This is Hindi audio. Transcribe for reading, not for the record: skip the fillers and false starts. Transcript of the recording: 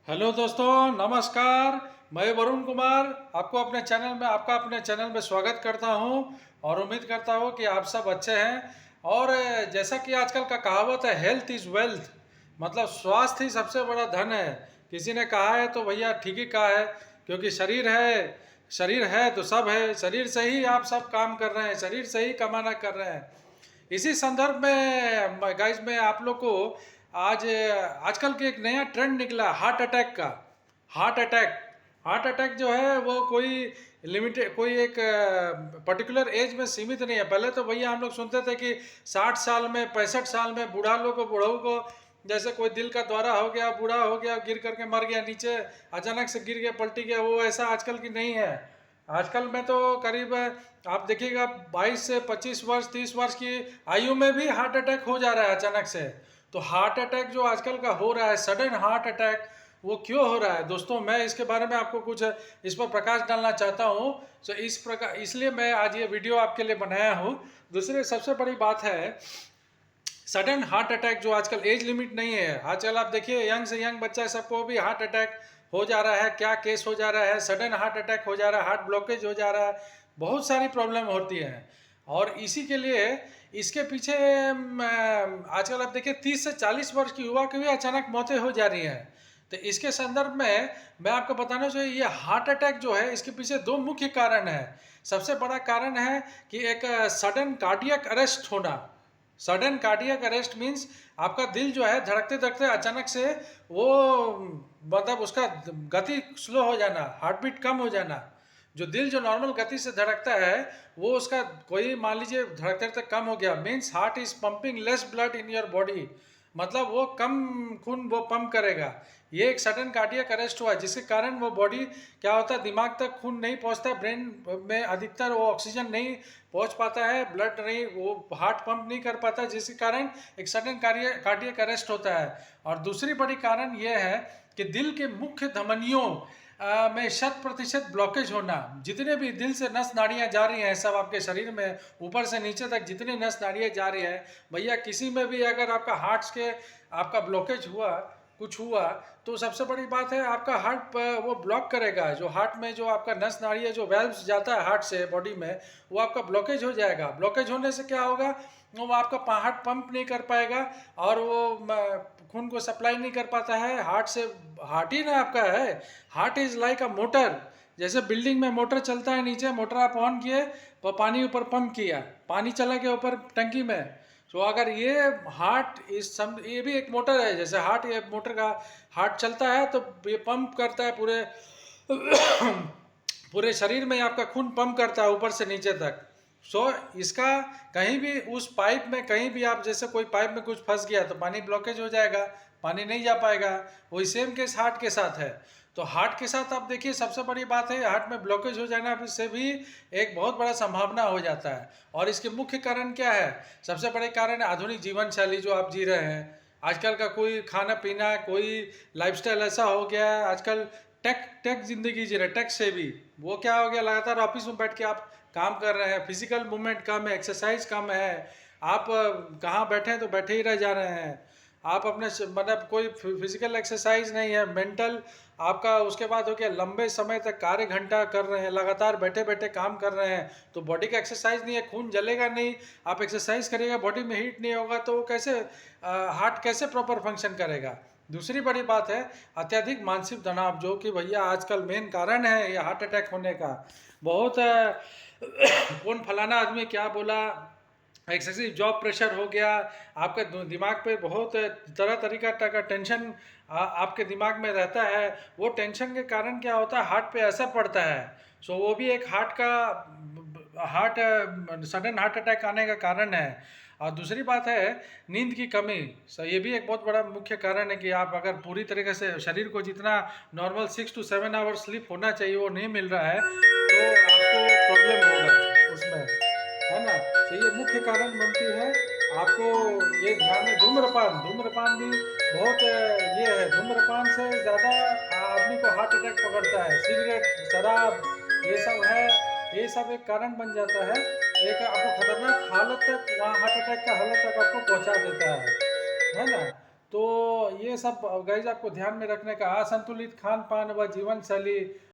हेलो दोस्तों, नमस्कार। मैं वरुण कुमार आपका अपने चैनल में स्वागत करता हूं और उम्मीद करता हूं कि आप सब अच्छे हैं। और जैसा कि आजकल का कहावत है, हेल्थ इज़ वेल्थ, मतलब स्वास्थ्य ही सबसे बड़ा धन है। किसी ने कहा है तो भैया ठीक ही कहा है, क्योंकि शरीर है तो सब है। शरीर से ही आप सब काम कर रहे हैं, शरीर से ही कमाना कर रहे हैं। इसी संदर्भ में गाइस, मैं आप लोग को आज आजकल के एक नया ट्रेंड निकला, हार्ट अटैक का। हार्ट अटैक हार्ट अटैक जो है वो कोई एक पर्टिकुलर एज में सीमित नहीं है। पहले तो भैया हम लोग सुनते थे कि 60 साल में, 65 साल में बूढ़ों को जैसे कोई दिल का दौरा हो गया, बूढ़ा हो गया, गिर करके मर गया नीचे, अचानक से गिर गया, पलटी गया, वो ऐसा आजकल की नहीं है। आजकल में तो करीब आप देखिएगा 22 से 25 वर्ष, 30 वर्ष की आयु में भी हार्ट अटैक हो जा रहा है अचानक से। तो हार्ट अटैक जो आजकल का हो रहा है, सडन हार्ट अटैक, वो क्यों हो रहा है दोस्तों, मैं इसके बारे में आपको कुछ इस पर प्रकाश डालना चाहता हूँ। तो इसलिए मैं आज ये वीडियो आपके लिए बनाया हूँ। दूसरी सबसे बड़ी बात है, सडन हार्ट अटैक जो आजकल एज लिमिट नहीं है। आजकल आप देखिए, यंग से यंग बच्चा सबको भी हार्ट अटैक हो जा रहा है। क्या केस हो जा रहा है, सडन हार्ट अटैक हो जा रहा है, हार्ट ब्लॉकेज हो जा रहा है, बहुत सारी प्रॉब्लम होती है। और इसी के लिए इसके पीछे आजकल आप देखिए 30 से 40 वर्ष की युवा की भी अचानक मौतें हो जा रही हैं। तो इसके संदर्भ में मैं आपको बताना चाहिए, ये हार्ट अटैक जो है, इसके पीछे दो मुख्य कारण है। सबसे बड़ा कारण है कि एक सडन कार्डियक अरेस्ट होना। सडन कार्डियक अरेस्ट मीन्स आपका दिल जो है धड़कते धड़कते अचानक से वो, मतलब उसका गति स्लो हो जाना, हार्ट बीट कम हो जाना। जो दिल जो नॉर्मल गति से धड़कता है, वो उसका कोई मान लीजिए धड़कते धड़कते कम हो गया, means heart is pumping less blood in your body, मतलब वो कम खून वो पंप करेगा। ये एक सडन कार्डियक अरेस्ट हुआ, जिसके कारण वो बॉडी क्या होता है, दिमाग तक खून नहीं पहुंचता, ब्रेन में अधिकतर वो ऑक्सीजन नहीं पहुंच पाता है, ब्लड नहीं, वो हार्ट पंप नहीं कर पाता, जिसके कारण एक सडन कार्डियक अरेस्ट होता है। और दूसरी बड़ी कारण ये है कि दिल के मुख्य धमनियों में 100% ब्लॉकेज होना। जितने भी दिल से नस नाड़ियाँ जा रही हैं सब आपके शरीर में, ऊपर से नीचे तक जितनी नस नाड़ियाँ जा रही है भैया, किसी में भी अगर आपका हार्ट के आपका ब्लॉकेज हुआ, कुछ हुआ, तो सबसे बड़ी बात है आपका हार्ट वो ब्लॉक करेगा। जो हार्ट में जो आपका नस नाड़ी है, जो वेल्व्स जाता है हार्ट से बॉडी में, वो आपका ब्लॉकेज हो जाएगा। ब्लॉकेज होने से क्या होगा, वो आपका हार्ट पंप नहीं कर पाएगा और वो खून को सप्लाई नहीं कर पाता है हार्ट से। हार्ट ही ना आपका है, heart is like a motor. जैसे बिल्डिंग में मोटर चलता है, नीचे मोटर आप ऑन किए, पानी ऊपर पंप किया, पानी चला गया ऊपर टंकी में। तो अगर ये ये भी एक मोटर है। जैसे ये मोटर का हार्ट चलता है तो ये पंप करता है पूरे पूरे शरीर में, आपका खून पंप करता है ऊपर से नीचे तक। इसका कहीं भी उस पाइप में, कहीं भी आप जैसे कोई पाइप में कुछ फंस गया तो पानी ब्लॉकेज हो जाएगा, पानी नहीं जा पाएगा। वही सेम केस हार्ट के साथ है। तो हार्ट के साथ आप देखिए, सबसे बड़ी बात है हार्ट में ब्लॉकेज हो जाना से भी एक बहुत बड़ा संभावना हो जाता है। और इसके मुख्य कारण क्या है, सबसे बड़े कारण है आधुनिक जीवन शैली जो आप जी रहे हैं। आजकल का कोई खाना पीना, कोई लाइफस्टाइल ऐसा हो गया है आजकल, टेक टेक जिंदगी जी रहे, टेक से भी वो क्या हो गया, लगातार ऑफिस में बैठ के आप काम कर रहे हैं, फिजिकल मूवमेंट कम है, एक्सरसाइज कम है। आप कहाँ बैठे हैं तो बैठे ही रह जा रहे हैं। आप अपने मतलब कोई फिजिकल एक्सरसाइज नहीं है, मेंटल आपका। उसके बाद हो गया, लंबे समय तक कार्य घंटा कर रहे हैं, लगातार बैठे बैठे काम कर रहे हैं, तो बॉडी का एक्सरसाइज नहीं है, खून जलेगा नहीं। आप एक्सरसाइज करिएगा, बॉडी में हीट नहीं होगा, तो वो कैसे हार्ट कैसे प्रॉपर फंक्शन करेगा। दूसरी बड़ी बात है अत्यधिक मानसिक तनाव, जो कि भैया आजकल मेन कारण है ये हार्ट अटैक होने का। बहुत कौन फलाना आदमी क्या बोला, एक्सेसिव जॉब प्रेशर हो गया, आपके दिमाग पे बहुत तरह तरीका का टेंशन आपके दिमाग में रहता है। वो टेंशन के कारण क्या होता है, हार्ट पे असर पड़ता है। सो वो भी एक हार्ट सडन हार्ट अटैक आने का कारण है। और दूसरी बात है नींद की कमी। सो ये भी एक बहुत बड़ा मुख्य कारण है कि आप अगर पूरी तरीके से शरीर को जितना नॉर्मल 6 to 7 आवर स्लीप होना चाहिए वो नहीं मिल रहा है, तो आपको प्रॉब्लम होगा उसमें, है ना। तो ये मुख्य कारण बनती है। आपको ये ध्यान में, धूम्रपान भी बहुत ये है, धूम्रपान से ज़्यादा आदमी को हार्ट अटैक पकड़ता है। सिगरेट, शराब, ये सब है, ये सब एक कारण बन जाता है, एक आपको खतरनाक हालत तक, वहाँ हार्ट अटैक का हालत तक आपको पहुँचा देता है ना। तो ये सब गाइज आपको ध्यान में रखने का। असंतुलित खान पान व जीवन शैली